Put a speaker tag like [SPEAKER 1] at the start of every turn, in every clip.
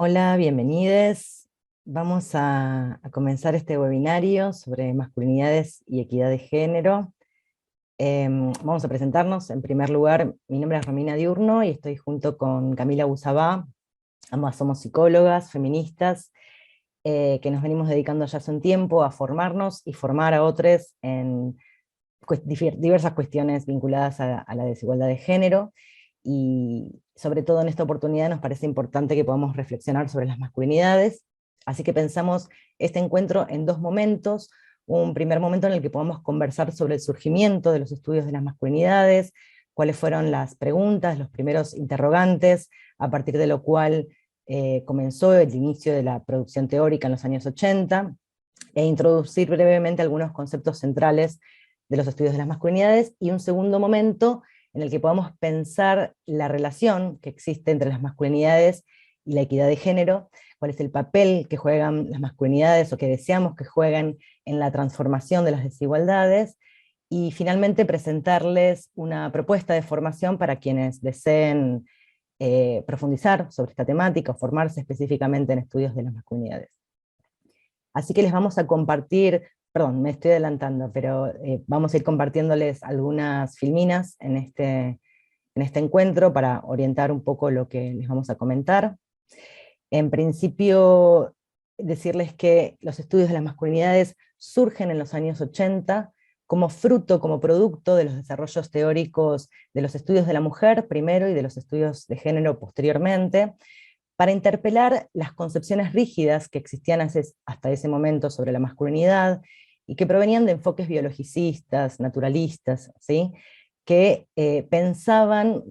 [SPEAKER 1] Hola, bienvenidos. Vamos a comenzar este webinario sobre masculinidades y equidad de género. Vamos a presentarnos. En primer lugar, mi nombre es Romina Diurno y estoy junto con Camila Busabá. Ambas somos psicólogas, feministas, que nos venimos dedicando ya hace un tiempo a formarnos y formar a otros en diversas cuestiones vinculadas a la desigualdad de género, y sobre todo en esta oportunidad nos parece importante que podamos reflexionar sobre las masculinidades, así que pensamos este encuentro en dos momentos: un primer momento en el que podamos conversar sobre el surgimiento de los estudios de las masculinidades, cuáles fueron las preguntas, los primeros interrogantes, a partir de lo cual comenzó el inicio de la producción teórica en los años 80, e introducir brevemente algunos conceptos centrales de los estudios de las masculinidades, y un segundo momento en el que podamos pensar la relación que existe entre las masculinidades y la equidad de género, cuál es el papel que juegan las masculinidades o que deseamos que jueguen en la transformación de las desigualdades, y finalmente presentarles una propuesta de formación para quienes deseen profundizar sobre esta temática o formarse específicamente en estudios de las masculinidades. Así que les vamos a compartir, perdón, me estoy adelantando, pero vamos a ir compartiéndoles algunas filminas en este encuentro para orientar un poco lo que les vamos a comentar. En principio, decirles que los estudios de las masculinidades surgen en los años 80 como fruto, como producto de los desarrollos teóricos de los estudios de la mujer primero y de los estudios de género posteriormente, para interpelar las concepciones rígidas que existían hasta ese momento sobre la masculinidad, y que provenían de enfoques biologicistas, naturalistas, ¿sí? Que pensaban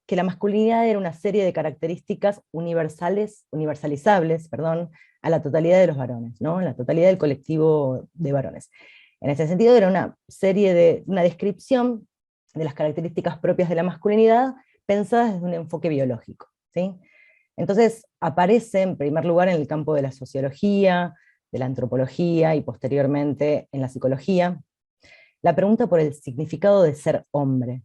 [SPEAKER 1] que la masculinidad era una serie de características universalizables, perdón, a la totalidad de los varones, ¿no? A la totalidad del colectivo de varones. En ese sentido era una descripción de las características propias de la masculinidad pensadas desde un enfoque biológico, ¿sí? Entonces aparece en primer lugar en el campo de la sociología, de la antropología y posteriormente en la psicología, la pregunta por el significado de ser hombre.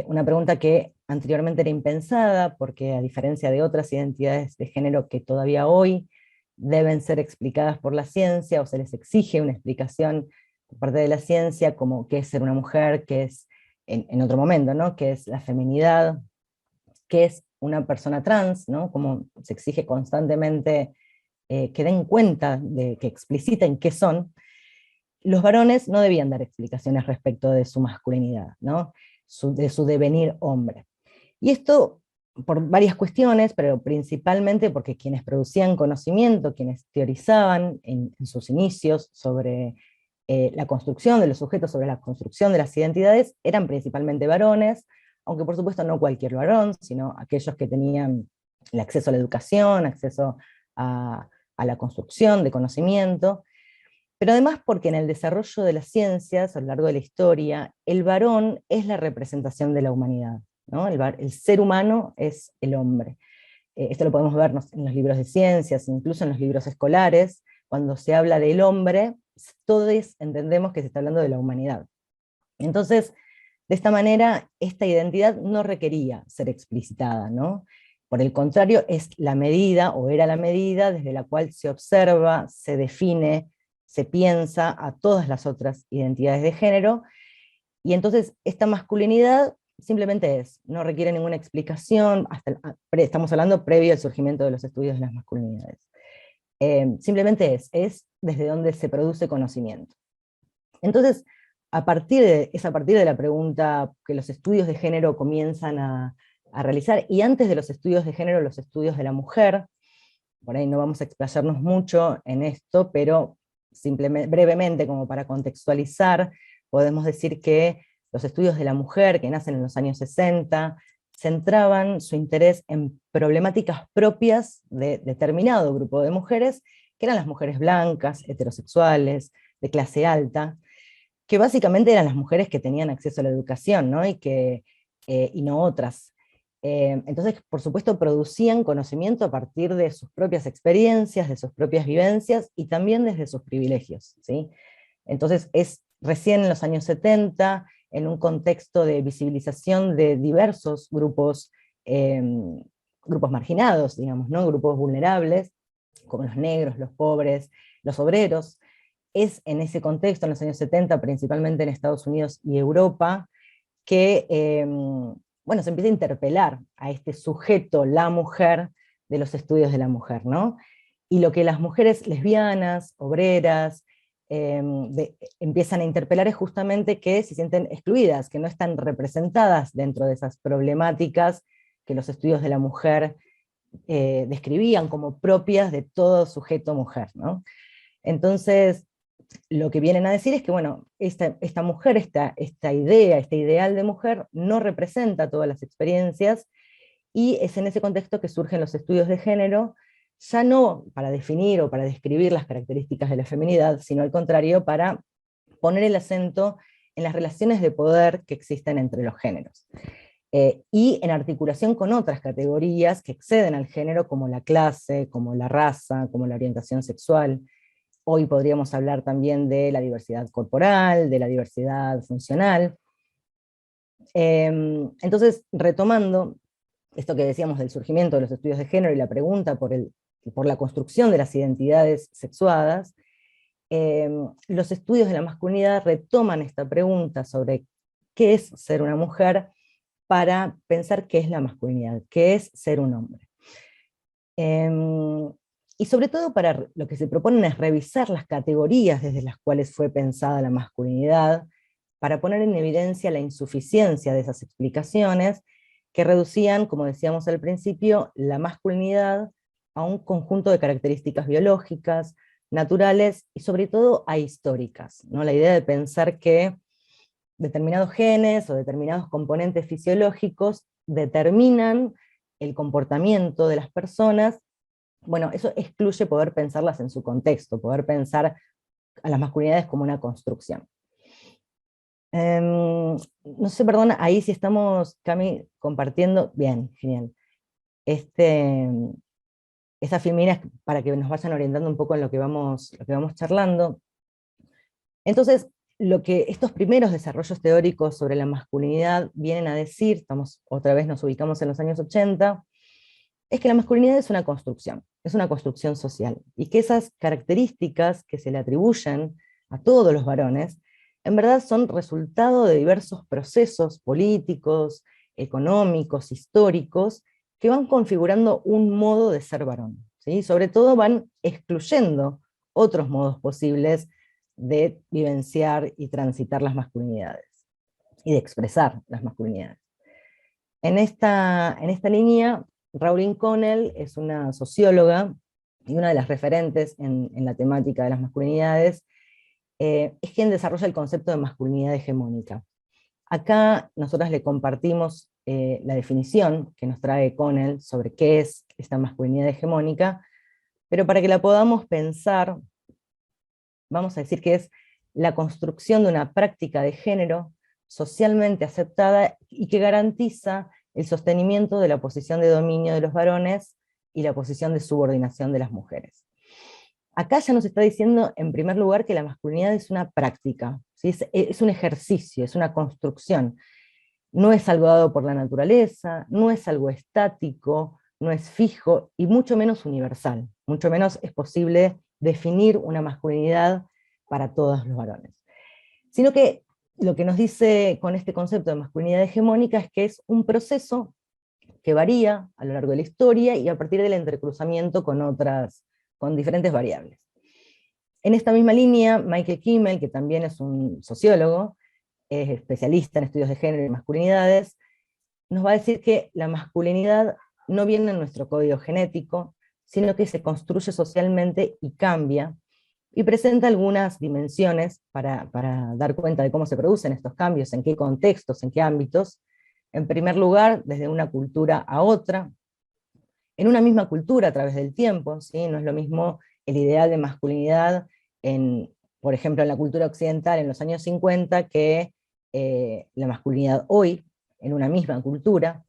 [SPEAKER 1] Una pregunta que anteriormente era impensada, porque a diferencia de otras identidades de género que todavía hoy deben ser explicadas por la ciencia, o se les exige una explicación por parte de la ciencia, como qué es ser una mujer, qué es, en otro momento, ¿no? Qué es la feminidad, qué es una persona trans, ¿no? Como se exige constantemente que den cuenta, de que expliciten qué son. Los varones no debían dar explicaciones respecto de su masculinidad, ¿no? De su devenir hombre. Y esto por varias cuestiones, pero principalmente porque quienes producían conocimiento, quienes teorizaban en sus inicios sobre la construcción de los sujetos, sobre la construcción de las identidades, eran principalmente varones, aunque por supuesto no cualquier varón, sino aquellos que tenían el acceso a la educación, acceso a la construcción de conocimiento, pero además porque en el desarrollo de las ciencias, a lo largo de la historia, el varón es la representación de la humanidad, ¿no? El ser humano es el hombre. Esto lo podemos ver en los libros de ciencias, incluso en los libros escolares. Cuando se habla del hombre, todos entendemos que se está hablando de la humanidad. Entonces, de esta manera, esta identidad no requería ser explicitada, ¿no? Por el contrario, es la medida, o era la medida, desde la cual se observa, se define, se piensa a todas las otras identidades de género, y entonces esta masculinidad simplemente es, no requiere ninguna explicación, estamos hablando previo al surgimiento de los estudios de las masculinidades. Simplemente es desde donde se produce conocimiento. Entonces, es a partir de la pregunta que los estudios de género comienzan a realizar, y antes de los estudios de género, los estudios de la mujer. Por ahí no vamos a explayarnos mucho en esto, pero simplemente, brevemente, como para contextualizar, podemos decir que los estudios de la mujer, que nacen en los años 60, centraban su interés en problemáticas propias de determinado grupo de mujeres, que eran las mujeres blancas, heterosexuales, de clase alta, que básicamente eran las mujeres que tenían acceso a la educación, ¿no? Y no otras. Entonces, por supuesto, producían conocimiento a partir de sus propias experiencias, de sus propias vivencias, y también desde sus privilegios, ¿sí? Entonces, es recién en los años 70, en un contexto de visibilización de diversos grupos grupos marginados, digamos, ¿no? Grupos vulnerables, como los negros, los pobres, los obreros. Es en ese contexto, en los años 70, principalmente en Estados Unidos y Europa, que bueno, se empieza a interpelar a este sujeto, la mujer, de los estudios de la mujer, ¿no? Y lo que las mujeres lesbianas, obreras, empiezan a interpelar es justamente que se sienten excluidas, que no están representadas dentro de esas problemáticas que los estudios de la mujer describían como propias de todo sujeto mujer, ¿no? Entonces, lo que vienen a decir es que, bueno, esta mujer, esta idea, este ideal de mujer no representa todas las experiencias, y es en ese contexto que surgen los estudios de género, ya no para definir o para describir las características de la feminidad, sino al contrario, para poner el acento en las relaciones de poder que existen entre los géneros. Y en articulación con otras categorías que exceden al género, como la clase, como la raza, como la orientación sexual. Hoy podríamos hablar también de la diversidad corporal, de la diversidad funcional. Entonces, retomando esto que decíamos del surgimiento de los estudios de género y la pregunta por la construcción de las identidades sexuadas, los estudios de la masculinidad retoman esta pregunta sobre qué es ser una mujer para pensar qué es la masculinidad, qué es ser un hombre. Y sobre todo lo que se proponen es revisar las categorías desde las cuales fue pensada la masculinidad, para poner en evidencia la insuficiencia de esas explicaciones que reducían, como decíamos al principio, la masculinidad a un conjunto de características biológicas, naturales y sobre todo ahistóricas, ¿no? La idea de pensar que determinados genes o determinados componentes fisiológicos determinan el comportamiento de las personas. Bueno, eso excluye poder pensarlas en su contexto, poder pensar a las masculinidades como una construcción. No sé, perdona, ahí si estamos, Cami, compartiendo. Bien, genial. Esas filminas para que nos vayan orientando un poco en lo que vamos charlando. Entonces, lo que estos primeros desarrollos teóricos sobre la masculinidad vienen a decir, otra vez nos ubicamos en los años 80, es que la masculinidad es una construcción social, y que esas características que se le atribuyen a todos los varones, en verdad son resultado de diversos procesos políticos, económicos, históricos, que van configurando un modo de ser varón, ¿sí? Sobre todo van excluyendo otros modos posibles de vivenciar y transitar las masculinidades, y de expresar las masculinidades. En esta línea, Rowling Connell es una socióloga y una de las referentes en la temática de las masculinidades. Es quien desarrolla el concepto de masculinidad hegemónica. Acá nosotras le compartimos la definición que nos trae Connell sobre qué es esta masculinidad hegemónica, pero para que la podamos pensar, vamos a decir que es la construcción de una práctica de género socialmente aceptada y que garantiza el sostenimiento de la posición de dominio de los varones y la posición de subordinación de las mujeres. Acá ya nos está diciendo, en primer lugar, que la masculinidad es una práctica, ¿sí? Es un ejercicio, es una construcción. No es algo dado por la naturaleza, no es algo estático, no es fijo, y mucho menos universal. Mucho menos es posible definir una masculinidad para todos los varones. Sino que lo que nos dice con este concepto de masculinidad hegemónica es que es un proceso que varía a lo largo de la historia y a partir del entrecruzamiento con diferentes variables. En esta misma línea, Michael Kimmel, que también es un sociólogo, es especialista en estudios de género y masculinidades, nos va a decir que la masculinidad no viene en nuestro código genético, sino que se construye socialmente y cambia, y presenta algunas dimensiones para dar cuenta de cómo se producen estos cambios, en qué contextos, en qué ámbitos. En primer lugar, desde una cultura a otra, en una misma cultura a través del tiempo, ¿sí? No es lo mismo el ideal de masculinidad, por ejemplo, en la cultura occidental en los años 50, que la masculinidad hoy, en una misma cultura.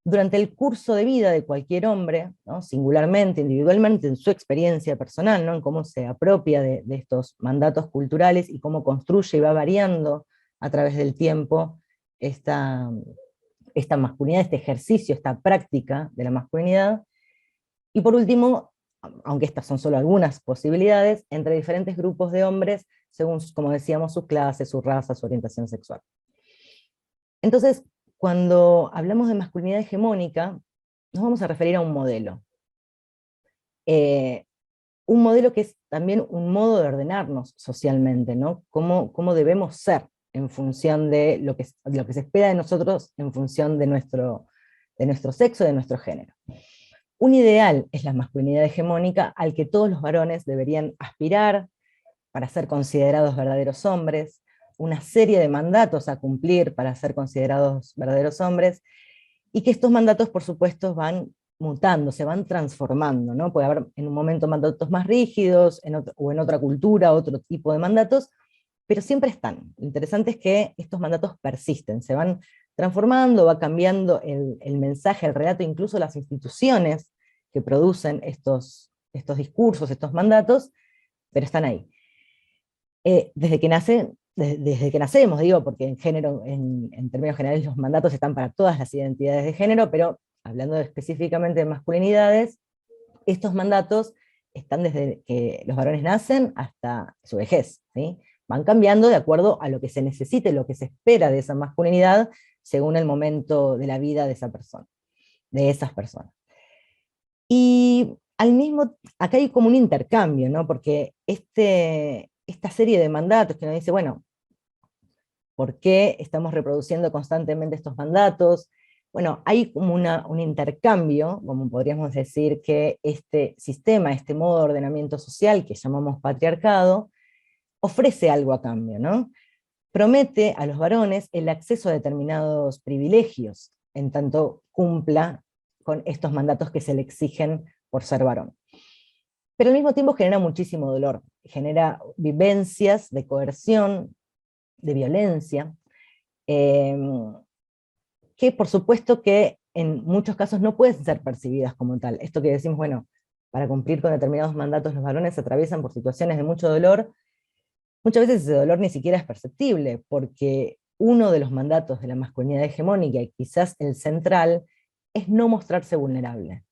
[SPEAKER 1] Durante el curso de vida de cualquier hombre, ¿no? Singularmente, individualmente, en su experiencia personal, ¿no? En cómo se apropia de estos mandatos culturales y cómo construye y va variando a través del tiempo esta esta masculinidad, este ejercicio, esta práctica de la masculinidad. Y por último, aunque estas son solo algunas posibilidades, entre diferentes grupos de hombres, según, como decíamos, su clase, su raza, su orientación sexual. Entonces, cuando hablamos de masculinidad hegemónica, nos vamos a referir a un modelo. Un modelo que es también un modo de ordenarnos socialmente, ¿no? Cómo debemos ser en función de lo que se espera de nosotros en función de nuestro sexo, de nuestro género. Un ideal es la masculinidad hegemónica al que todos los varones deberían aspirar para ser considerados verdaderos hombres, una serie de mandatos a cumplir para ser considerados verdaderos hombres, y que estos mandatos, por supuesto, van mutando, se van transformando, ¿no? Puede haber en un momento mandatos más rígidos, o en otra cultura otro tipo de mandatos, pero siempre están. Lo interesante es que estos mandatos persisten, se van transformando, va cambiando el mensaje, el relato, incluso las instituciones que producen estos discursos, estos mandatos, pero están ahí. Desde que nacemos, digo, porque en género, en términos generales, los mandatos están para todas las identidades de género, pero hablando específicamente de masculinidades, estos mandatos están desde que los varones nacen hasta su vejez, ¿sí? Van cambiando de acuerdo a lo que se necesite, lo que se espera de esa masculinidad, según el momento de la vida de esa persona, de esas personas. Y acá hay como un intercambio, ¿no? Porque esta serie de mandatos que nos dice, bueno, ¿por qué estamos reproduciendo constantemente estos mandatos? Bueno, hay como un intercambio, como podríamos decir, que este sistema, este modo de ordenamiento social que llamamos patriarcado, ofrece algo a cambio, ¿no? Promete a los varones el acceso a determinados privilegios, en tanto cumpla con estos mandatos que se le exigen por ser varón. Pero al mismo tiempo genera muchísimo dolor, genera vivencias de coerción, de violencia, que por supuesto que en muchos casos no pueden ser percibidas como tal. Esto que decimos, bueno, para cumplir con determinados mandatos los varones atraviesan por situaciones de mucho dolor, muchas veces ese dolor ni siquiera es perceptible, porque uno de los mandatos de la masculinidad hegemónica, y quizás el central, es no mostrarse vulnerable,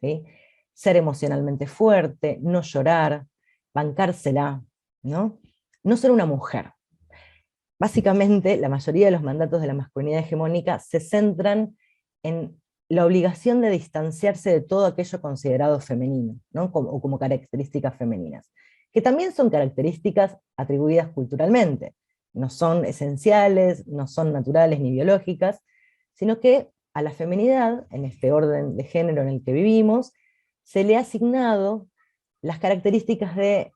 [SPEAKER 1] ¿sí? Ser emocionalmente fuerte, no llorar, bancársela, ¿no? No ser una mujer. Básicamente, la mayoría de los mandatos de la masculinidad hegemónica se centran en la obligación de distanciarse de todo aquello considerado femenino, ¿no? O como características femeninas, que también son características atribuidas culturalmente, no son esenciales, no son naturales ni biológicas, sino que a la feminidad, en este orden de género en el que vivimos, se le ha asignado las características de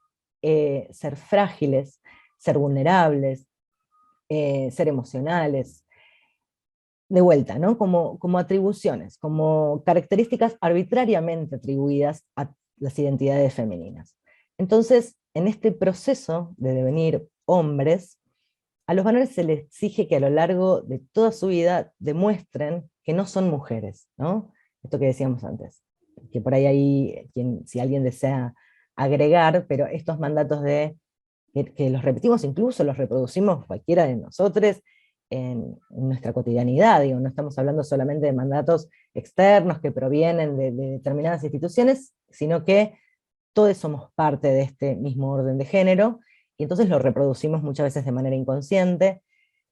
[SPEAKER 1] ser frágiles, ser vulnerables, ser emocionales, de vuelta, ¿no? Como atribuciones, como características arbitrariamente atribuidas a las identidades femeninas. Entonces, en este proceso de devenir hombres, a los varones se les exige que a lo largo de toda su vida demuestren que no son mujeres, ¿no? Esto que decíamos antes, que por ahí si alguien desea agregar, pero estos mandatos que los repetimos, incluso los reproducimos cualquiera de nosotros en nuestra cotidianidad, digo, no estamos hablando solamente de mandatos externos que provienen de determinadas instituciones, sino que todos somos parte de este mismo orden de género, y entonces lo reproducimos muchas veces de manera inconsciente,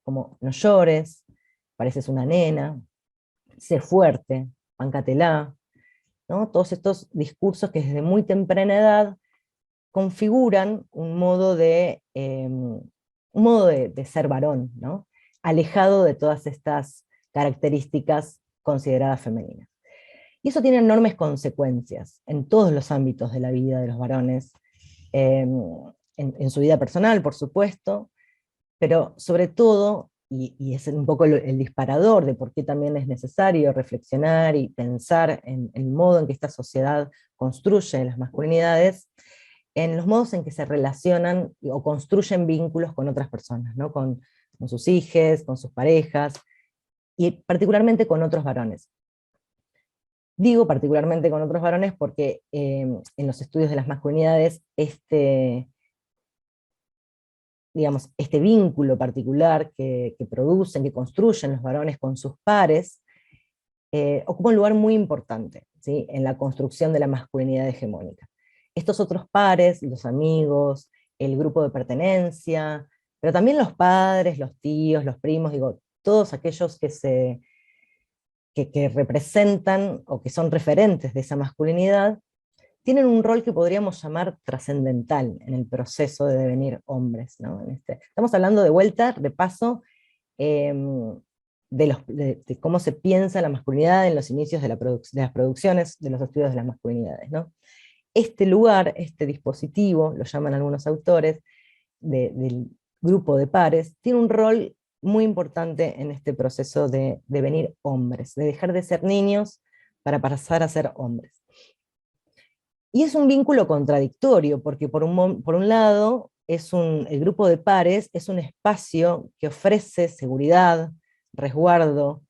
[SPEAKER 1] como no llores, pareces una nena, sé fuerte, bancatela, ¿no? Todos estos discursos que desde muy temprana edad configuran un modo de ser varón, ¿no? Alejado de todas estas características consideradas femeninas. Y eso tiene enormes consecuencias en todos los ámbitos de la vida de los varones, en su vida personal, por supuesto, pero sobre todo, y es un poco el disparador de por qué también es necesario reflexionar y pensar en el modo en que esta sociedad construye las masculinidades, en los modos en que se relacionan o construyen vínculos con otras personas, ¿no? Con sus hijos, con sus parejas, y particularmente con otros varones. Digo particularmente con otros varones porque en los estudios de las masculinidades digamos, este vínculo particular que producen, que construyen los varones con sus pares, ocupa un lugar muy importante, ¿sí?, en la construcción de la masculinidad hegemónica. Estos otros pares, los amigos, el grupo de pertenencia, pero también los padres, los tíos, los primos, digo, todos aquellos que representan o que son referentes de esa masculinidad, tienen un rol que podríamos llamar trascendental en el proceso de devenir hombres, ¿no? Estamos hablando de vuelta, de paso, de cómo se piensa la masculinidad en los inicios de las producciones, de los estudios de las masculinidades, ¿no? Este lugar, este dispositivo, lo llaman algunos autores, del grupo de pares, tiene un rol muy importante en este proceso de devenir hombres, de dejar de ser niños para pasar a ser hombres. Y es un vínculo contradictorio, porque por un lado, el grupo de pares es un espacio que ofrece seguridad, resguardo,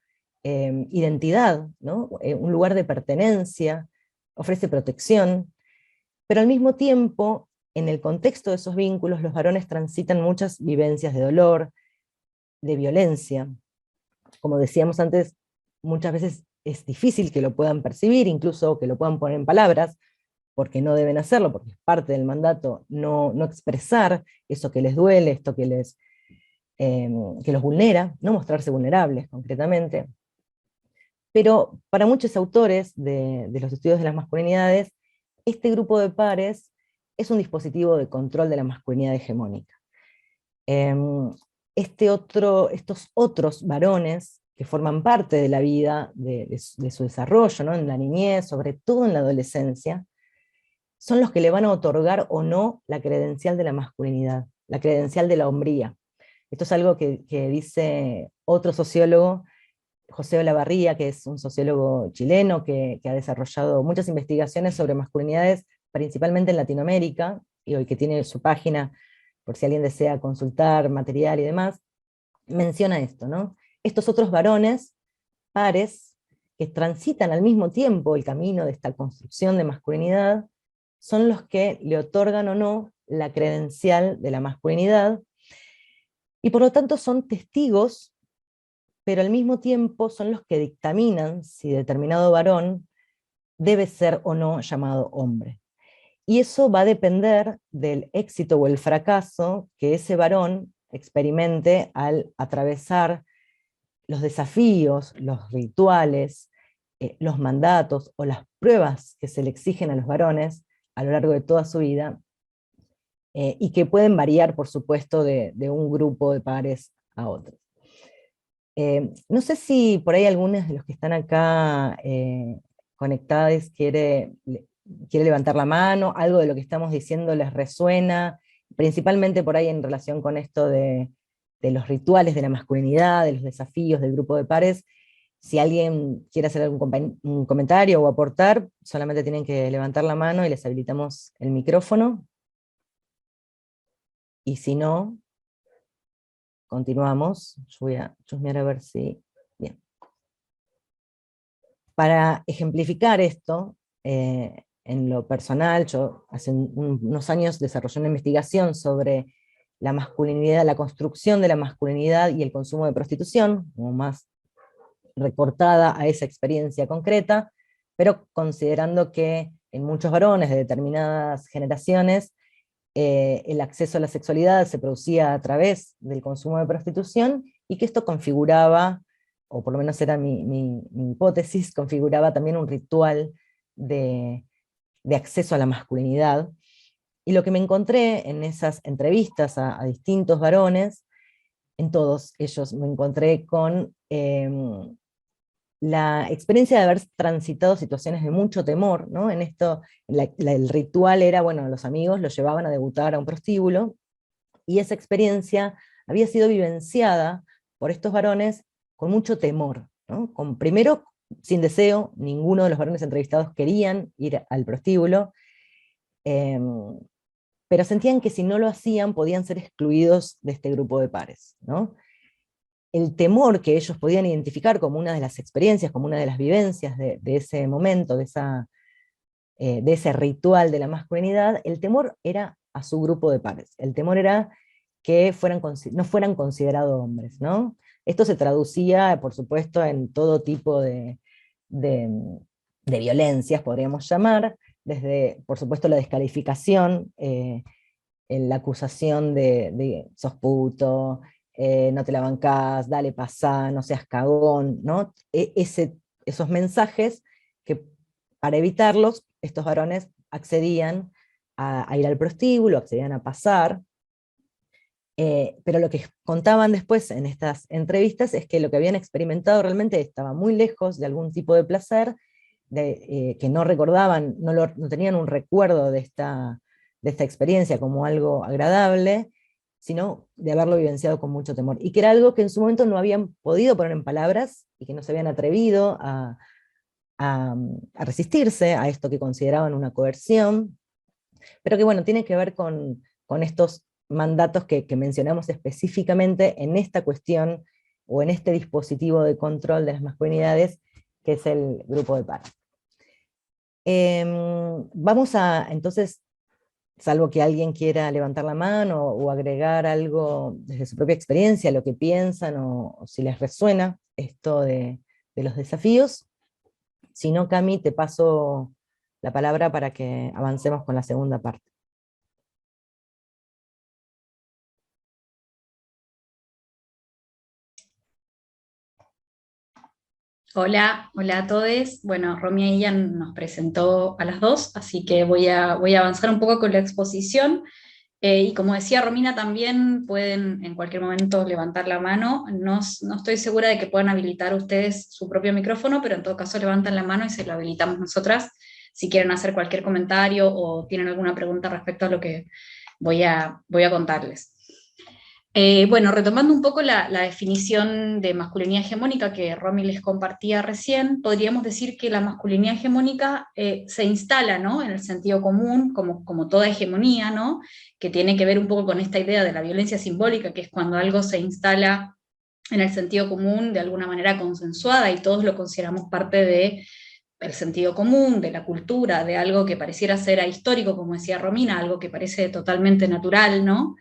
[SPEAKER 1] identidad, ¿no? Un lugar de pertenencia, ofrece protección, pero al mismo tiempo, en el contexto de esos vínculos, los varones transitan muchas vivencias de dolor, de violencia. Como decíamos antes, muchas veces es difícil que lo puedan percibir, incluso que lo puedan poner en palabras, porque no deben hacerlo, porque es parte del mandato no expresar eso que les duele, esto que los vulnera, no mostrarse vulnerables concretamente. Pero para muchos autores de los estudios de las masculinidades, este grupo de pares es un dispositivo de control de la masculinidad hegemónica. Estos otros varones que forman parte de la vida, de su desarrollo, ¿no?, en la niñez, sobre todo en la adolescencia, son los que le van a otorgar o no la credencial de la masculinidad, la credencial de la hombría. Esto es algo que dice otro sociólogo, José Olavarría, que es un sociólogo chileno que ha desarrollado muchas investigaciones sobre masculinidades, principalmente en Latinoamérica, y hoy que tiene su página, por si alguien desea consultar material y demás, menciona esto, ¿no? Estos otros varones, pares, que transitan al mismo tiempo el camino de esta construcción de masculinidad, son los que le otorgan o no la credencial de la masculinidad, y por lo tanto son testigos, pero al mismo tiempo son los que dictaminan si determinado varón debe ser o no llamado hombre. Y eso va a depender del éxito o el fracaso que ese varón experimente al atravesar los desafíos, los rituales, los mandatos o las pruebas que se le exigen a los varones a lo largo de toda su vida, y que pueden variar, por supuesto, de un grupo de pares a otro. No sé si por ahí algunos de los que están acá conectados quiere levantar la mano, algo de lo que estamos diciendo les resuena, principalmente por ahí en relación con esto de los rituales de la masculinidad, de los desafíos del grupo de pares. Si alguien quiere hacer un comentario o aportar, solamente tienen que levantar la mano y les habilitamos el micrófono. Y si no, continuamos. Yo voy a chusmear a ver si... Bien. Para ejemplificar esto, en lo personal, yo hace unos años desarrollé una investigación sobre la masculinidad, la construcción de la masculinidad y el consumo de prostitución, como más recortada a esa experiencia concreta, pero considerando que en muchos varones de determinadas generaciones el acceso a la sexualidad se producía a través del consumo de prostitución, y que esto configuraba, o por lo menos era mi hipótesis, configuraba también un ritual de acceso a la masculinidad. Y lo que me encontré en esas entrevistas a distintos varones, en todos ellos me encontré con la experiencia de haber transitado situaciones de mucho temor, ¿no? En esto, el ritual era, bueno, los amigos los llevaban a debutar a un prostíbulo, y esa experiencia había sido vivenciada por estos varones con mucho temor, ¿no? Primero, sin deseo, ninguno de los varones entrevistados querían ir al prostíbulo, pero sentían que si no lo hacían podían ser excluidos de este grupo de pares, ¿no? El temor que ellos podían identificar como una de las experiencias, como una de las vivencias de ese momento, de ese ritual de la masculinidad, el temor era a su grupo de pares. El temor era que no fueran considerados hombres, ¿no? Esto se traducía, por supuesto, en todo tipo de, de violencias, podríamos llamar, desde, por supuesto, la descalificación, en la acusación de sos puto, no te la bancás, dale pasá, no seas cagón, ¿no? Esos mensajes que para evitarlos, estos varones accedían a ir al prostíbulo, accedían a pasar, pero lo que contaban después en estas entrevistas es que lo que habían experimentado realmente estaba muy lejos de algún tipo de placer, que no recordaban, no tenían un recuerdo de esta experiencia como algo agradable, sino de haberlo vivenciado con mucho temor. Y que era algo que en su momento no habían podido poner en palabras y que no se habían atrevido a resistirse a esto que consideraban una coerción, pero que bueno, tiene que ver con estos mandatos que mencionamos específicamente en esta cuestión o en este dispositivo de control de las masculinidades, que es el grupo de par. Vamos a, entonces, salvo que alguien quiera levantar la mano o agregar algo desde su propia experiencia, lo que piensan o si les resuena esto de los desafíos. Si no, Cami, te paso la palabra para que avancemos con la segunda parte.
[SPEAKER 2] Hola, hola a todos. Bueno, Romy ahí ya nos presentó a las dos, así que voy a avanzar un poco con la exposición. Y como decía Romina, también pueden en cualquier momento levantar la mano. No estoy segura de que puedan habilitar ustedes su propio micrófono, pero en todo caso levantan la mano y se lo habilitamos nosotras si quieren hacer cualquier comentario o tienen alguna pregunta respecto a lo que voy a contarles. Bueno, retomando un poco la definición de masculinidad hegemónica que Romy les compartía recién, podríamos decir que la masculinidad hegemónica se instala, ¿no?, en el sentido común, como toda hegemonía, ¿no?, que tiene que ver un poco con esta idea de la violencia simbólica, que es cuando algo se instala en el sentido común de alguna manera consensuada y todos lo consideramos parte del sentido común, de la cultura, de algo que pareciera ser ahistórico, como decía Romina, algo que parece totalmente natural, ¿no?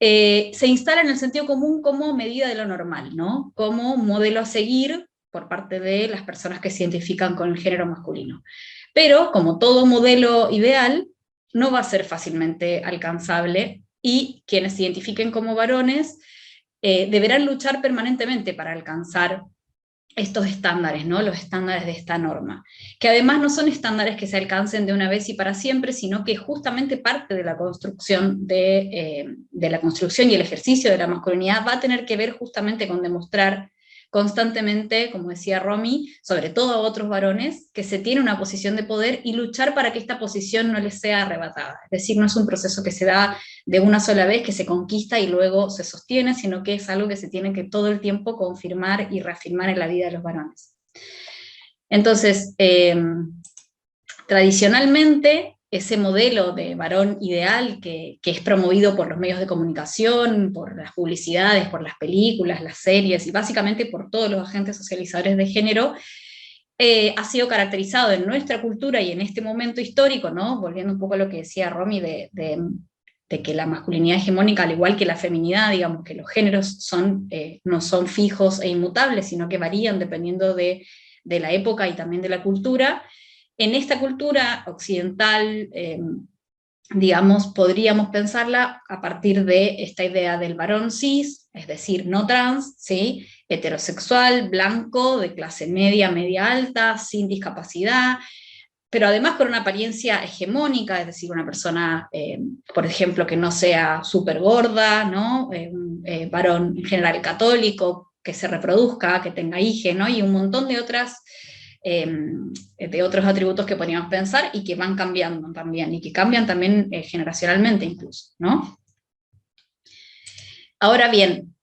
[SPEAKER 2] Se instala en el sentido común como medida de lo normal, ¿no?, como modelo a seguir por parte de las personas que se identifican con el género masculino. Pero, como todo modelo ideal, no va a ser fácilmente alcanzable y quienes se identifiquen como varones deberán luchar permanentemente para alcanzar estos estándares, ¿no?, los estándares de esta norma, que además no son estándares que se alcancen de una vez y para siempre, sino que justamente parte de la construcción de la construcción y el ejercicio de la masculinidad va a tener que ver justamente con demostrar constantemente, como decía Romy, sobre todo a otros varones, que se tiene una posición de poder y luchar para que esta posición no les sea arrebatada. Es decir, no es un proceso que se da de una sola vez, que se conquista y luego se sostiene, sino que es algo que se tiene que todo el tiempo confirmar y reafirmar en la vida de los varones. Entonces, tradicionalmente, ese modelo de varón ideal que es promovido por los medios de comunicación, por las publicidades, por las películas, las series y básicamente por todos los agentes socializadores de género, ha sido caracterizado en nuestra cultura y en este momento histórico, ¿no?, volviendo un poco a lo que decía Romy de que la masculinidad hegemónica, al igual que la feminidad, digamos que los géneros no son fijos e inmutables, sino que varían dependiendo de la época y también de la cultura. En esta cultura occidental, digamos, podríamos pensarla a partir de esta idea del varón cis, es decir, no trans, ¿sí?, heterosexual, blanco, de clase media, media alta, sin discapacidad, pero además con una apariencia hegemónica, es decir, una persona, por ejemplo, que no sea súper gorda, ¿no?, un varón en general católico, que se reproduzca, que tenga hijos, ¿no?, y un montón de otros atributos que podríamos pensar y que van cambiando también, y que cambian también generacionalmente incluso, ¿no? Ahora bien,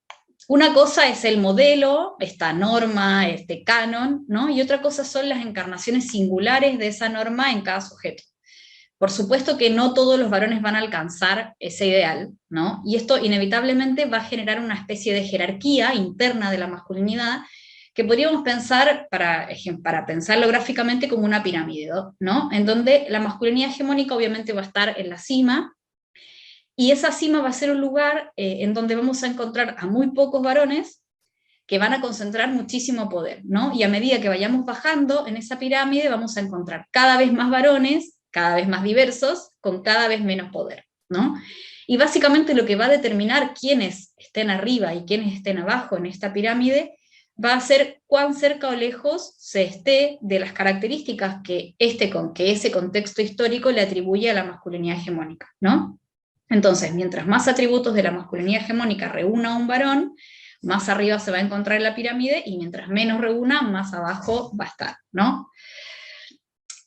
[SPEAKER 2] una cosa es el modelo, esta norma, este canon, ¿no?, y otra cosa son las encarnaciones singulares de esa norma en cada sujeto. Por supuesto que no todos los varones van a alcanzar ese ideal, ¿no?, y esto inevitablemente va a generar una especie de jerarquía interna de la masculinidad que podríamos pensar, para pensarlo gráficamente, como una pirámide, ¿no?, en donde la masculinidad hegemónica obviamente va a estar en la cima, y esa cima va a ser un lugar en donde vamos a encontrar a muy pocos varones que van a concentrar muchísimo poder, ¿no? Y a medida que vayamos bajando en esa pirámide, vamos a encontrar cada vez más varones, cada vez más diversos, con cada vez menos poder, ¿no? Y básicamente lo que va a determinar quiénes estén arriba y quiénes estén abajo en esta pirámide va a ser cuán cerca o lejos se esté de las características que ese contexto histórico le atribuye a la masculinidad hegemónica, ¿no? Entonces, mientras más atributos de la masculinidad hegemónica reúna un varón, más arriba se va a encontrar en la pirámide, y mientras menos reúna, más abajo va a estar, ¿no?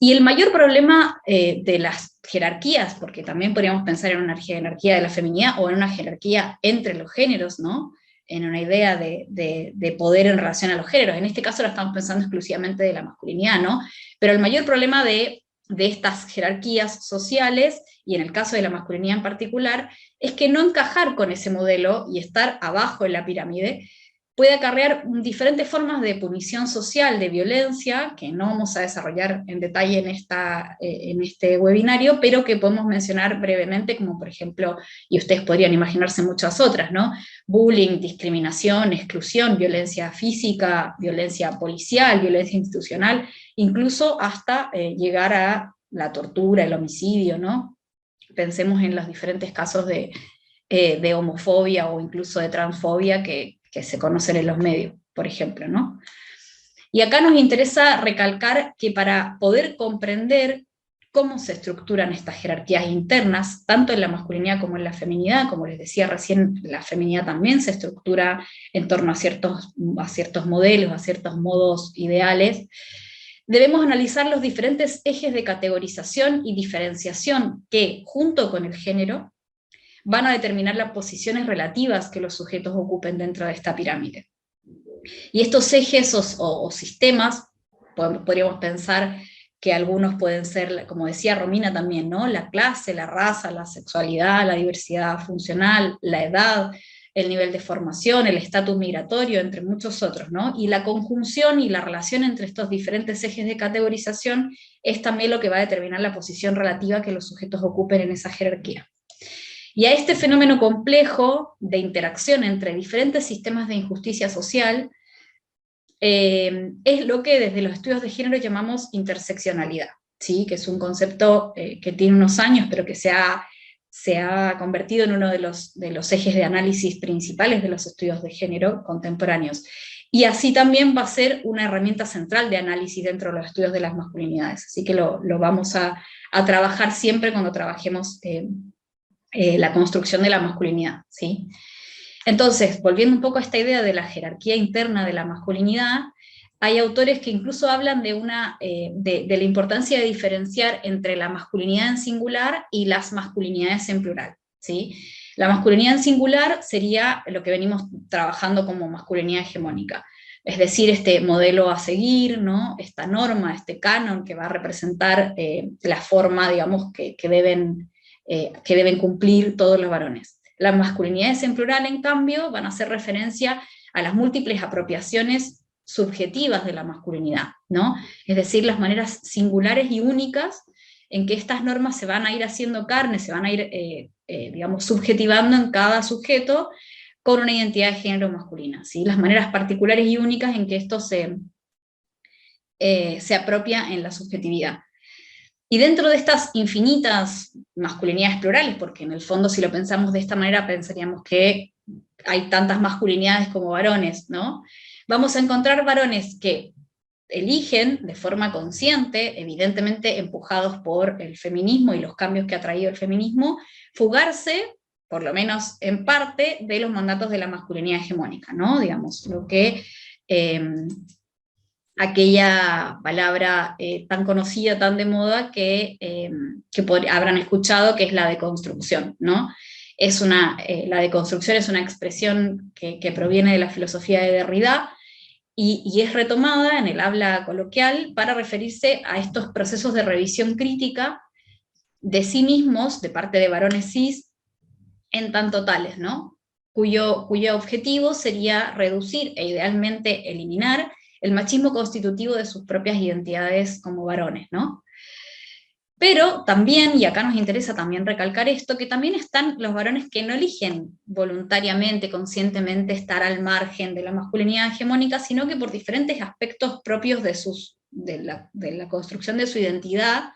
[SPEAKER 2] Y el mayor problema de las jerarquías, porque también podríamos pensar en una jerarquía de la feminidad o en una jerarquía entre los géneros, ¿no? En una idea de poder en relación a los géneros. En este caso la estamos pensando exclusivamente de la masculinidad, ¿no? Pero el mayor problema de estas jerarquías sociales, y en el caso de la masculinidad en particular, es que no encajar con ese modelo y estar abajo en la pirámide puede acarrear diferentes formas de punición social, de violencia, que no vamos a desarrollar en detalle en este webinario, pero que podemos mencionar brevemente, como por ejemplo, y ustedes podrían imaginarse muchas otras, ¿no? Bullying, discriminación, exclusión, violencia física, violencia policial, violencia institucional, incluso hasta llegar a la tortura, el homicidio, ¿no? Pensemos en los diferentes casos de homofobia o incluso de transfobia que se conocen en los medios, por ejemplo, ¿no? Y acá nos interesa recalcar que para poder comprender cómo se estructuran estas jerarquías internas, tanto en la masculinidad como en la feminidad, como les decía recién, la feminidad también se estructura en torno a ciertos modelos, a ciertos modos ideales, debemos analizar los diferentes ejes de categorización y diferenciación que, junto con el género, van a determinar las posiciones relativas que los sujetos ocupen dentro de esta pirámide. Y estos ejes o sistemas, podríamos pensar que algunos pueden ser, como decía Romina también, ¿no? La clase, la raza, la sexualidad, la diversidad funcional, la edad, el nivel de formación, el estatus migratorio, entre muchos otros, ¿no? Y la conjunción y la relación entre estos diferentes ejes de categorización es también lo que va a determinar la posición relativa que los sujetos ocupen en esa jerarquía. Y a este fenómeno complejo de interacción entre diferentes sistemas de injusticia social es lo que desde los estudios de género llamamos interseccionalidad, ¿sí? Que es un concepto que tiene unos años, pero que se ha convertido en uno de los ejes de análisis principales de los estudios de género contemporáneos. Y así también va a ser una herramienta central de análisis dentro de los estudios de las masculinidades. Así que lo vamos a trabajar siempre cuando trabajemos la construcción de la masculinidad, ¿sí? Entonces, volviendo un poco a esta idea de la jerarquía interna de la masculinidad, hay autores que incluso hablan de la importancia de diferenciar entre la masculinidad en singular y las masculinidades en plural, ¿sí? La masculinidad en singular sería lo que venimos trabajando como masculinidad hegemónica, es decir, este modelo a seguir, ¿no? Esta norma, este canon que va a representar la forma, digamos, que deben cumplir todos los varones. Las masculinidades en plural, en cambio, van a hacer referencia a las múltiples apropiaciones subjetivas de la masculinidad, ¿no? Es decir, las maneras singulares y únicas en que estas normas se van a ir haciendo carne, se van a ir, digamos, subjetivando en cada sujeto con una identidad de género masculina, ¿sí? Las maneras particulares y únicas en que esto se apropia en la subjetividad. Y dentro de estas infinitas masculinidades plurales, porque en el fondo si lo pensamos de esta manera pensaríamos que hay tantas masculinidades como varones, ¿no? Vamos a encontrar varones que eligen de forma consciente, evidentemente empujados por el feminismo y los cambios que ha traído el feminismo, fugarse, por lo menos en parte, de los mandatos de la masculinidad hegemónica, ¿no? Digamos, lo que aquella palabra tan conocida, tan de moda, que habrán escuchado, que es la deconstrucción, ¿no? La deconstrucción es una expresión que proviene de la filosofía de Derrida, y es retomada en el habla coloquial para referirse a estos procesos de revisión crítica de sí mismos, de parte de varones cis, en tanto tales, ¿no? Cuyo objetivo sería reducir e idealmente eliminar el machismo constitutivo de sus propias identidades como varones, ¿no? Pero también, y acá nos interesa también recalcar esto, que también están los varones que no eligen voluntariamente, conscientemente estar al margen de la masculinidad hegemónica, sino que por diferentes aspectos propios de la construcción de su identidad,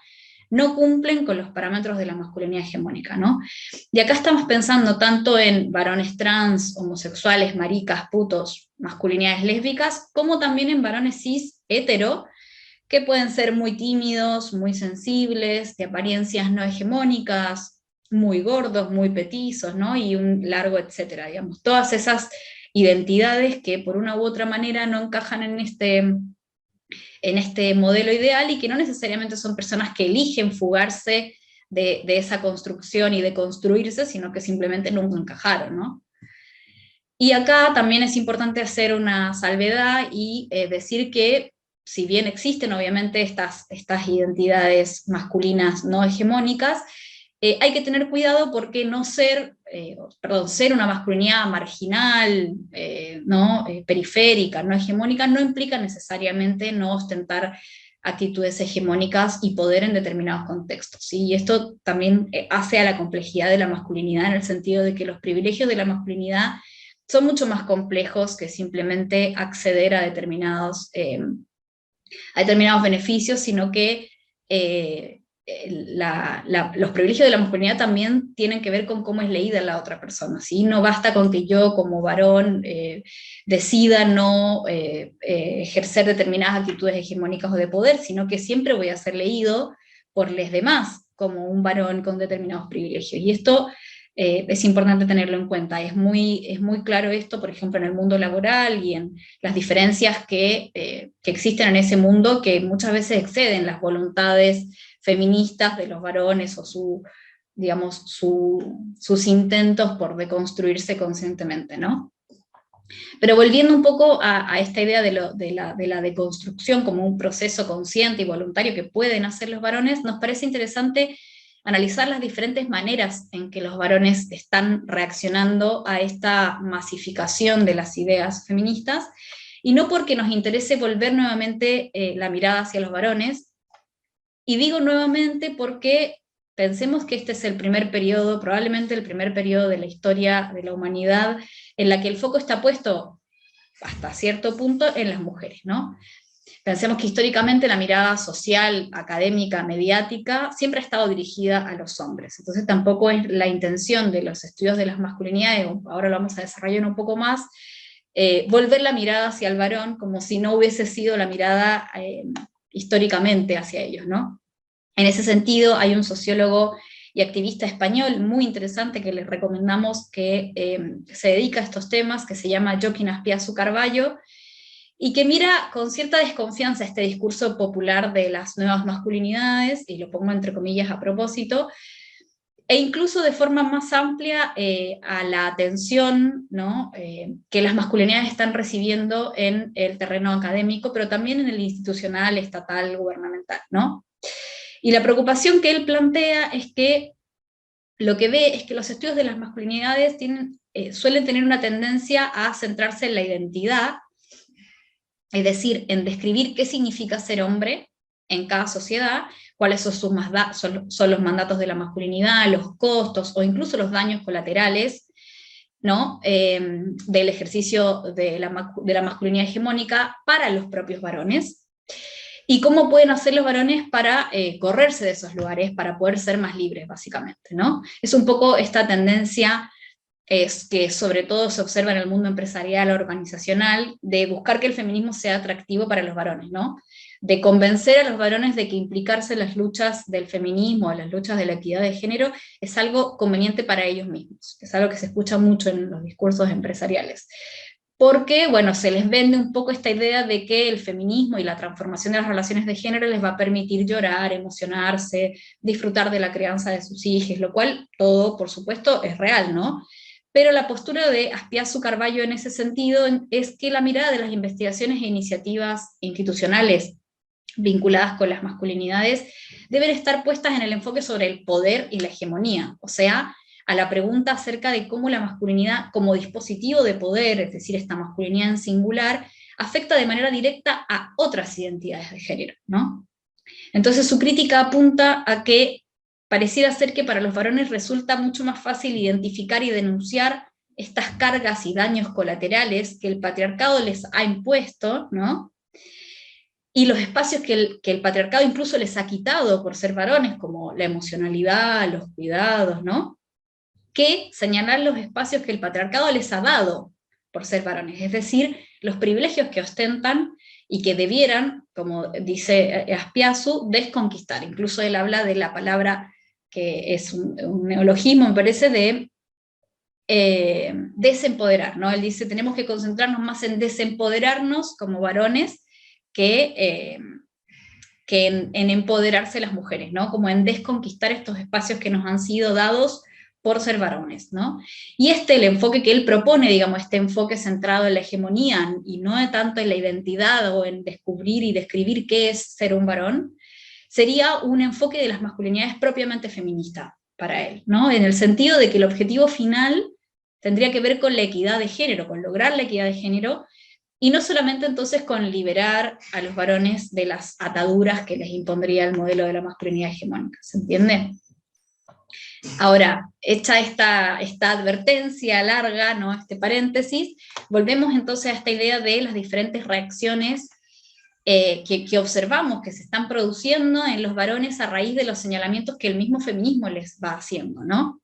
[SPEAKER 2] no cumplen con los parámetros de la masculinidad hegemónica, ¿no? Y acá estamos pensando tanto en varones trans, homosexuales, maricas, putos, masculinidades lésbicas, como también en varones cis, hetero, que pueden ser muy tímidos, muy sensibles, de apariencias no hegemónicas, muy gordos, muy petizos, ¿no? Y un largo etcétera, digamos. Todas esas identidades que por una u otra manera no encajan en este modelo ideal y que no necesariamente son personas que eligen fugarse de esa construcción y de construirse, sino que simplemente nunca encajaron, ¿no? Y acá también es importante hacer una salvedad y decir que si bien existen obviamente estas identidades masculinas no hegemónicas, hay que tener cuidado porque ser una masculinidad marginal, ¿no? Periférica, no hegemónica, no implica necesariamente no ostentar actitudes hegemónicas y poder en determinados contextos, ¿sí? Y esto también hace a la complejidad de la masculinidad en el sentido de que los privilegios de la masculinidad son mucho más complejos que simplemente acceder a determinados beneficios, sino que los privilegios de la masculinidad también tienen que ver con cómo es leída la otra persona, ¿sí? No basta con que yo como varón decida no ejercer determinadas actitudes hegemónicas o de poder, sino que siempre voy a ser leído por los demás como un varón con determinados privilegios. Y esto es importante tenerlo en cuenta. Es muy claro esto, por ejemplo, en el mundo laboral y en las diferencias que existen en ese mundo, que muchas veces exceden las voluntades feministas de los varones o digamos, sus intentos por deconstruirse conscientemente, ¿no? Pero volviendo un poco a esta idea de la deconstrucción como un proceso consciente y voluntario que pueden hacer los varones, nos parece interesante analizar las diferentes maneras en que los varones están reaccionando a esta masificación de las ideas feministas, y no porque nos interese volver nuevamente la mirada hacia los varones, y digo nuevamente porque pensemos que este es el primer periodo, probablemente el primer periodo de la historia de la humanidad, en la que el foco está puesto hasta cierto punto en las mujeres, ¿no? Pensemos que históricamente la mirada social, académica, mediática, siempre ha estado dirigida a los hombres. Entonces tampoco es la intención de los estudios de las masculinidades, ahora lo vamos a desarrollar un poco más, volver la mirada hacia el varón como si no hubiese sido la mirada históricamente hacia ellos, ¿no? En ese sentido, hay un sociólogo y activista español muy interesante que les recomendamos que se dedica a estos temas, que se llama Joaquín Azpiazu Carballo, y que mira con cierta desconfianza este discurso popular de las nuevas masculinidades, y lo pongo entre comillas a propósito, e incluso de forma más amplia a la atención, ¿no? Que las masculinidades están recibiendo en el terreno académico, pero también en el institucional, estatal, gubernamental, ¿no? Y la preocupación que él plantea es que lo que ve es que los estudios de las masculinidades suelen tener una tendencia a centrarse en la identidad, es decir, en describir qué significa ser hombre en cada sociedad, cuáles son los mandatos de la masculinidad, los costos o incluso los daños colaterales, ¿no? Del ejercicio de la masculinidad hegemónica para los propios varones, y cómo pueden hacer los varones para correrse de esos lugares, para poder ser más libres, básicamente, ¿no? Es un poco esta tendencia que sobre todo se observa en el mundo empresarial, organizacional, de buscar que el feminismo sea atractivo para los varones, ¿no? De convencer a los varones de que implicarse en las luchas del feminismo, en las luchas de la equidad de género, es algo conveniente para ellos mismos. Es algo que se escucha mucho en los discursos empresariales. Porque, bueno, se les vende un poco esta idea de que el feminismo y la transformación de las relaciones de género les va a permitir llorar, emocionarse, disfrutar de la crianza de sus hijos, lo cual todo, por supuesto, es real, ¿no? Pero la postura de Azpiazu Carballo en ese sentido es que la mirada de las investigaciones e iniciativas institucionales vinculadas con las masculinidades deben estar puestas en el enfoque sobre el poder y la hegemonía, o sea, a la pregunta acerca de cómo la masculinidad como dispositivo de poder, es decir, esta masculinidad en singular, afecta de manera directa a otras identidades de género, ¿no? Entonces su crítica apunta a que pareciera ser que para los varones resulta mucho más fácil identificar y denunciar estas cargas y daños colaterales que el patriarcado les ha impuesto, ¿no? Y los espacios que el patriarcado incluso les ha quitado por ser varones, como la emocionalidad, los cuidados, ¿no? Que señalar los espacios que el patriarcado les ha dado por ser varones, es decir, los privilegios que ostentan y que debieran, como dice Aspiazu, desconquistar. Incluso él habla de la palabra, que es un neologismo, me parece, de desempoderar, ¿no? Él dice, tenemos que concentrarnos más en desempoderarnos como varones que en empoderarse las mujeres, ¿no? Como en desconquistar estos espacios que nos han sido dados por ser varones, ¿no? Y el enfoque que él propone, digamos, este enfoque centrado en la hegemonía y no tanto en la identidad o en descubrir y describir qué es ser un varón, sería un enfoque de las masculinidades propiamente feminista para él, ¿no? En el sentido de que el objetivo final tendría que ver con la equidad de género, con lograr la equidad de género, y no solamente entonces con liberar a los varones de las ataduras que les impondría el modelo de la masculinidad hegemónica, ¿se entiende? Ahora, hecha esta advertencia larga, ¿no? Este paréntesis, volvemos entonces a esta idea de las diferentes reacciones que observamos que se están produciendo en los varones a raíz de los señalamientos que el mismo feminismo les va haciendo, ¿no?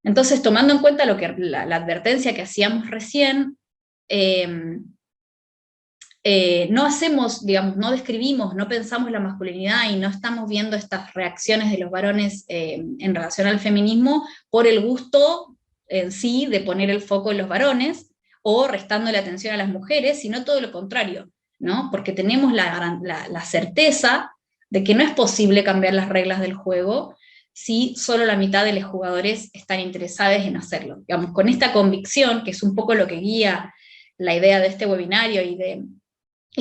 [SPEAKER 2] Entonces, tomando en cuenta la advertencia que hacíamos recién, no hacemos, digamos, no describimos, no pensamos la masculinidad y no estamos viendo estas reacciones de los varones en relación al feminismo por el gusto en sí de poner el foco en los varones o restando la atención a las mujeres, sino todo lo contrario, ¿no? Porque tenemos la certeza de que no es posible cambiar las reglas del juego si solo la mitad de los jugadores están interesados en hacerlo. Digamos, con esta convicción, que es un poco lo que guía la idea de este webinario y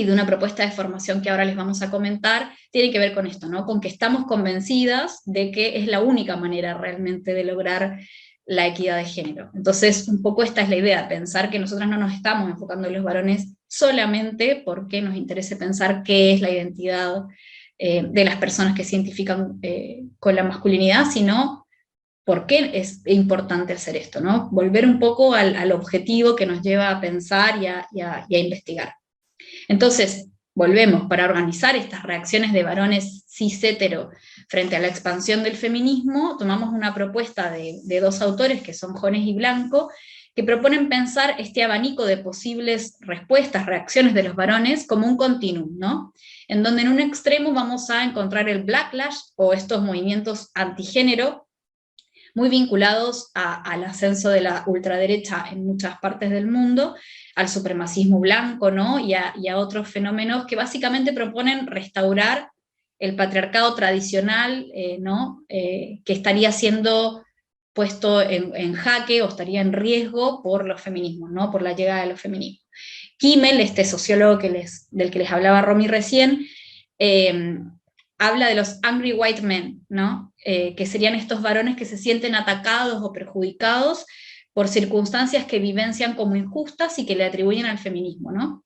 [SPEAKER 2] de una propuesta de formación que ahora les vamos a comentar, tiene que ver con esto, ¿no? Con que estamos convencidas de que es la única manera realmente de lograr la equidad de género. Entonces, un poco esta es la idea, pensar que nosotras no nos estamos enfocando en los varones solamente porque nos interese pensar qué es la identidad de las personas que se identifican con la masculinidad, sino por qué es importante hacer esto, ¿no? Volver un poco al objetivo que nos lleva a pensar y a investigar. Entonces, volvemos, para organizar estas reacciones de varones cis-hetero frente a la expansión del feminismo, tomamos una propuesta de dos autores, que son Jones y Blanco, que proponen pensar este abanico de posibles respuestas, reacciones de los varones como un continuum, ¿no? En donde en un extremo vamos a encontrar el backlash, o estos movimientos antigénero, muy vinculados al ascenso de la ultraderecha en muchas partes del mundo, al supremacismo blanco, ¿no? y a otros fenómenos que básicamente proponen restaurar el patriarcado tradicional, ¿no? Que estaría siendo puesto en jaque o estaría en riesgo por los feminismos, ¿no? Por la llegada de los feminismos. Kimmel, este sociólogo del que les hablaba Romy recién, habla de los angry white men, ¿no? Que serían estos varones que se sienten atacados o perjudicados por circunstancias que vivencian como injustas y que le atribuyen al feminismo, ¿no?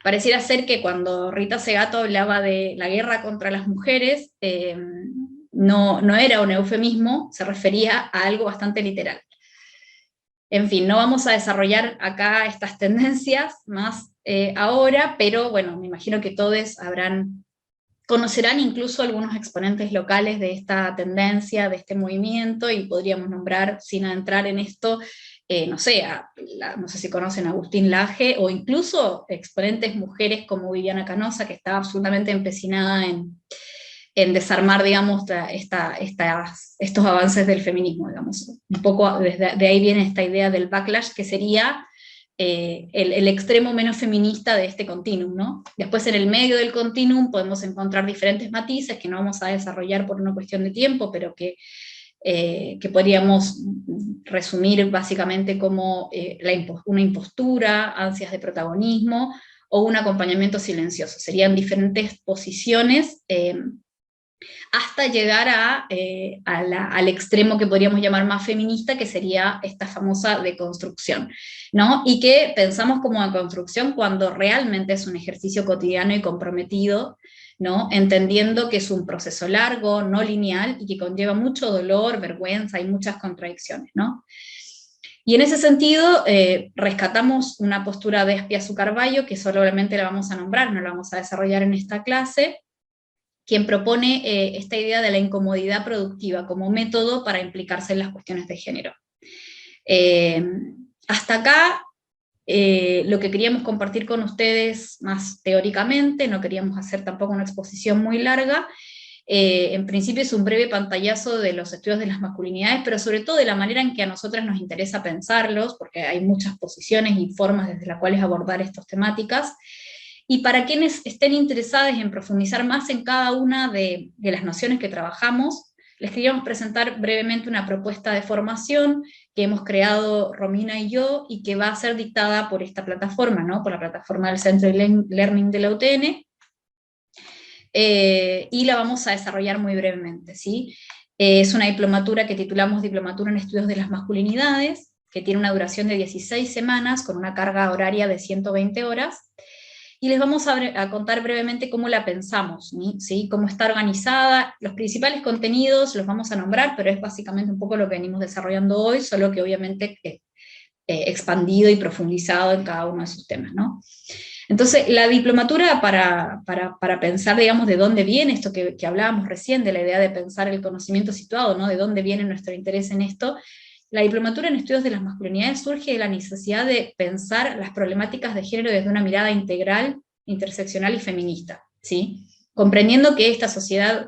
[SPEAKER 2] Pareciera ser que cuando Rita Segato hablaba de la guerra contra las mujeres, no era un eufemismo, se refería a algo bastante literal. En fin, no vamos a desarrollar acá estas tendencias más ahora, pero bueno, me imagino que todos conocerán incluso algunos exponentes locales de esta tendencia, de este movimiento, y podríamos nombrar, sin entrar en esto, no sé si conocen a Agustín Laje, o incluso exponentes mujeres como Viviana Canosa, que estaba absolutamente empecinada en desarmar, digamos, estos avances del feminismo, digamos. Un poco de ahí viene esta idea del backlash, que sería el extremo menos feminista de este continuum, ¿no? Después en el medio del continuum podemos encontrar diferentes matices que no vamos a desarrollar por una cuestión de tiempo, pero que podríamos resumir básicamente como una impostura, ansias de protagonismo, o un acompañamiento silencioso. Serían diferentes posiciones hasta llegar al extremo que podríamos llamar más feminista, que sería esta famosa deconstrucción, ¿no? Y que pensamos como deconstrucción cuando realmente es un ejercicio cotidiano y comprometido ¿no? Entendiendo que es un proceso largo, no lineal, y que conlleva mucho dolor, vergüenza y muchas contradicciones, ¿no? Y en ese sentido, rescatamos una postura de Espiazu Carballo, que solamente la vamos a nombrar, no la vamos a desarrollar en esta clase, quien propone esta idea de la incomodidad productiva como método para implicarse en las cuestiones de género. Hasta acá, lo que queríamos compartir con ustedes más teóricamente, no queríamos hacer tampoco una exposición muy larga. En principio es un breve pantallazo de los estudios de las masculinidades, pero sobre todo de la manera en que a nosotras nos interesa pensarlos, porque hay muchas posiciones y formas desde las cuales abordar estas temáticas. Y para quienes estén interesados en profundizar más en cada una de las nociones que trabajamos, les queríamos presentar brevemente una propuesta de formación que hemos creado Romina y yo, y que va a ser dictada por esta plataforma, ¿no? Por la plataforma del Centro de Learning de la UTN, y la vamos a desarrollar muy brevemente, ¿sí? Es una diplomatura que titulamos Diplomatura en Estudios de las Masculinidades, que tiene una duración de 16 semanas, con una carga horaria de 120 horas, y les vamos a contar brevemente cómo la pensamos, ¿sí? Cómo está organizada. Los principales contenidos los vamos a nombrar, pero es básicamente un poco lo que venimos desarrollando hoy, solo que obviamente expandido y profundizado en cada uno de sus temas, ¿no? Entonces, la diplomatura para pensar, digamos, de dónde viene esto que hablábamos recién, de la idea de pensar el conocimiento situado, ¿no? De dónde viene nuestro interés en esto. La diplomatura en estudios de las masculinidades surge de la necesidad de pensar las problemáticas de género desde una mirada integral, interseccional y feminista, ¿sí? Comprendiendo que esta sociedad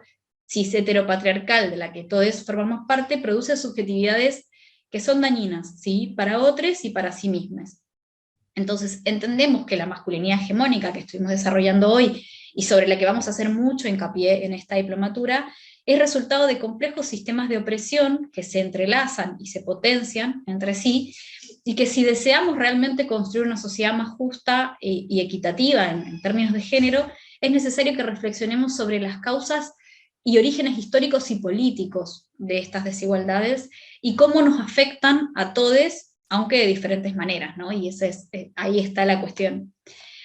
[SPEAKER 2] cis heteropatriarcal de la que todos formamos parte produce subjetividades que son dañinas, ¿sí? Para otros y para sí mismas. Entonces entendemos que la masculinidad hegemónica que estuvimos desarrollando hoy, y sobre la que vamos a hacer mucho hincapié en esta diplomatura, es resultado de complejos sistemas de opresión que se entrelazan y se potencian entre sí, y que si deseamos realmente construir una sociedad más justa y equitativa en términos de género, es necesario que reflexionemos sobre las causas y orígenes históricos y políticos de estas desigualdades, y cómo nos afectan a todos, aunque de diferentes maneras, ¿no? Y ahí está la cuestión.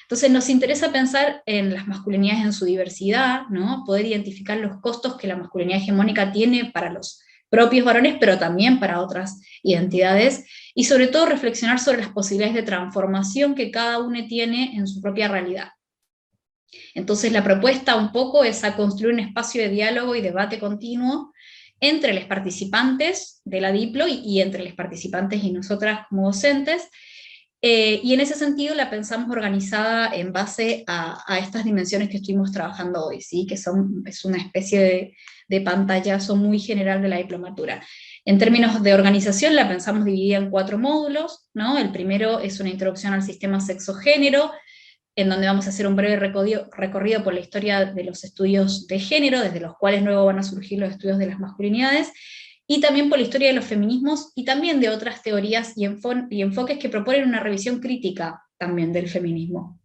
[SPEAKER 2] Entonces nos interesa pensar en las masculinidades en su diversidad, ¿no? Poder identificar los costos que la masculinidad hegemónica tiene para los propios varones, pero también para otras identidades, y sobre todo reflexionar sobre las posibilidades de transformación que cada uno tiene en su propia realidad. Entonces la propuesta un poco es a construir un espacio de diálogo y debate continuo entre los participantes de la Diplo y entre los participantes y nosotras como docentes, y en ese sentido la pensamos organizada en base a estas dimensiones que estuvimos trabajando hoy, ¿sí? Que es una especie de pantallazo muy general de la diplomatura. En términos de organización la pensamos dividida en 4 módulos, ¿no? El primero es una introducción al sistema sexo-género, en donde vamos a hacer un breve recorrido por la historia de los estudios de género, desde los cuales luego van a surgir los estudios de las masculinidades, y también por la historia de los feminismos, y también de otras teorías y enfoques que proponen una revisión crítica también del feminismo.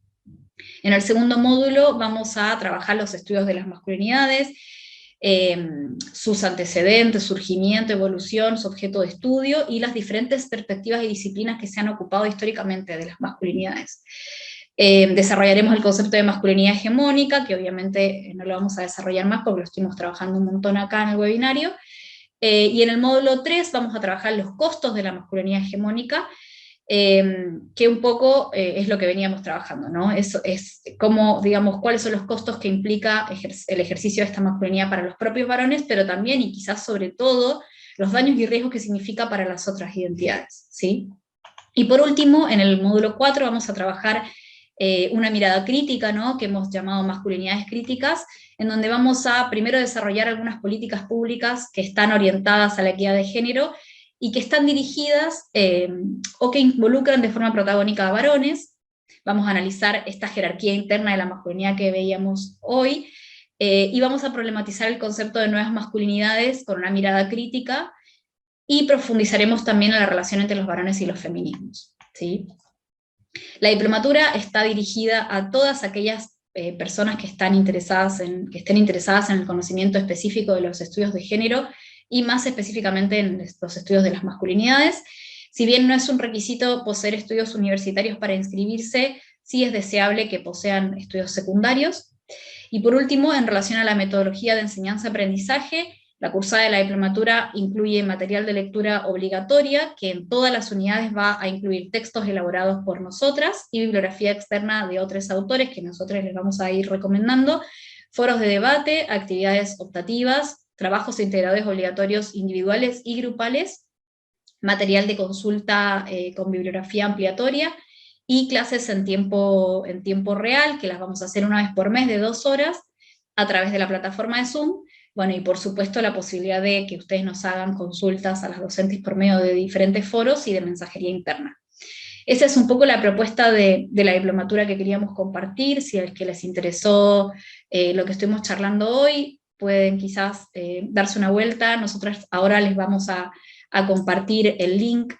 [SPEAKER 2] En el segundo módulo vamos a trabajar los estudios de las masculinidades, sus antecedentes, surgimiento, evolución, su objeto de estudio, y las diferentes perspectivas y disciplinas que se han ocupado históricamente de las masculinidades. Desarrollaremos el concepto de masculinidad hegemónica, que obviamente no lo vamos a desarrollar más porque lo estuvimos trabajando un montón acá en el webinario, y en el módulo 3 vamos a trabajar los costos de la masculinidad hegemónica, que un poco es lo que veníamos trabajando, ¿no? Eso es como, digamos, cuáles son los costos que implica el ejercicio de esta masculinidad para los propios varones, pero también, y quizás sobre todo, los daños y riesgos que significa para las otras identidades, ¿sí? Y por último, en el módulo 4 vamos a trabajar una mirada crítica, ¿no? Que hemos llamado masculinidades críticas, en donde vamos a primero desarrollar algunas políticas públicas que están orientadas a la equidad de género y que están dirigidas o que involucran de forma protagónica a varones. Vamos a analizar esta jerarquía interna de la masculinidad que veíamos hoy, y vamos a problematizar el concepto de nuevas masculinidades con una mirada crítica, y profundizaremos también en la relación entre los varones y los feminismos, ¿sí? La diplomatura está dirigida a todas aquellas personas que estén interesadas en el conocimiento específico de los estudios de género, y más específicamente en los estudios de las masculinidades. Si bien no es un requisito poseer estudios universitarios para inscribirse, sí es deseable que posean estudios secundarios, Y por último, en relación a la metodología de enseñanza-aprendizaje, la cursada de la diplomatura incluye material de lectura obligatoria, que en todas las unidades va a incluir textos elaborados por nosotras y bibliografía externa de otros autores que nosotros les vamos a ir recomendando, foros de debate, actividades optativas, trabajos integradores obligatorios individuales y grupales, material de consulta con bibliografía ampliatoria, y clases en tiempo real, que las vamos a hacer una vez por mes de 2 horas, a través de la plataforma de Zoom. Bueno, y por supuesto la posibilidad de que ustedes nos hagan consultas a las docentes por medio de diferentes foros y de mensajería interna. Esa es un poco la propuesta de la diplomatura que queríamos compartir. Si es que les interesó lo que estuvimos charlando hoy, pueden quizás darse una vuelta. Nosotros ahora les vamos a compartir el link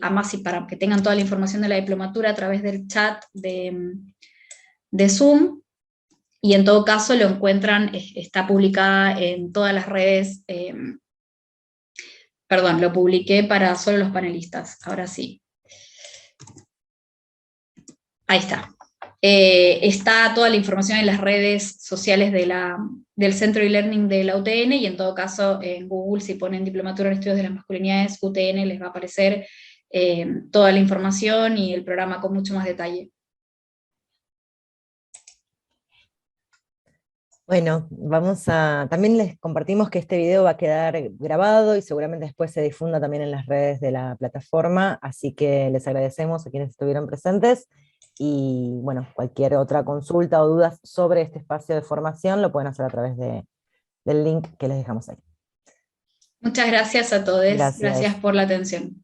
[SPEAKER 2] a Masi para que tengan toda la información de la diplomatura a través del chat de Zoom, y en todo caso lo encuentran, está publicada en todas las redes, perdón, lo publiqué para solo los panelistas, ahora sí. Ahí está. Está toda la información en las redes sociales del Centro e-Learning de la UTN, y en todo caso en Google, si ponen Diplomatura en Estudios de las Masculinidades UTN, les va a aparecer toda la información y el programa con mucho más detalle.
[SPEAKER 1] Bueno, también les compartimos que este video va a quedar grabado y seguramente después se difunda también en las redes de la plataforma, así que les agradecemos a quienes estuvieron presentes, y bueno, cualquier otra consulta o dudas sobre este espacio de formación lo pueden hacer a través del link que les dejamos ahí.
[SPEAKER 2] Muchas gracias a todos,
[SPEAKER 1] Gracias.
[SPEAKER 2] gracias por la atención.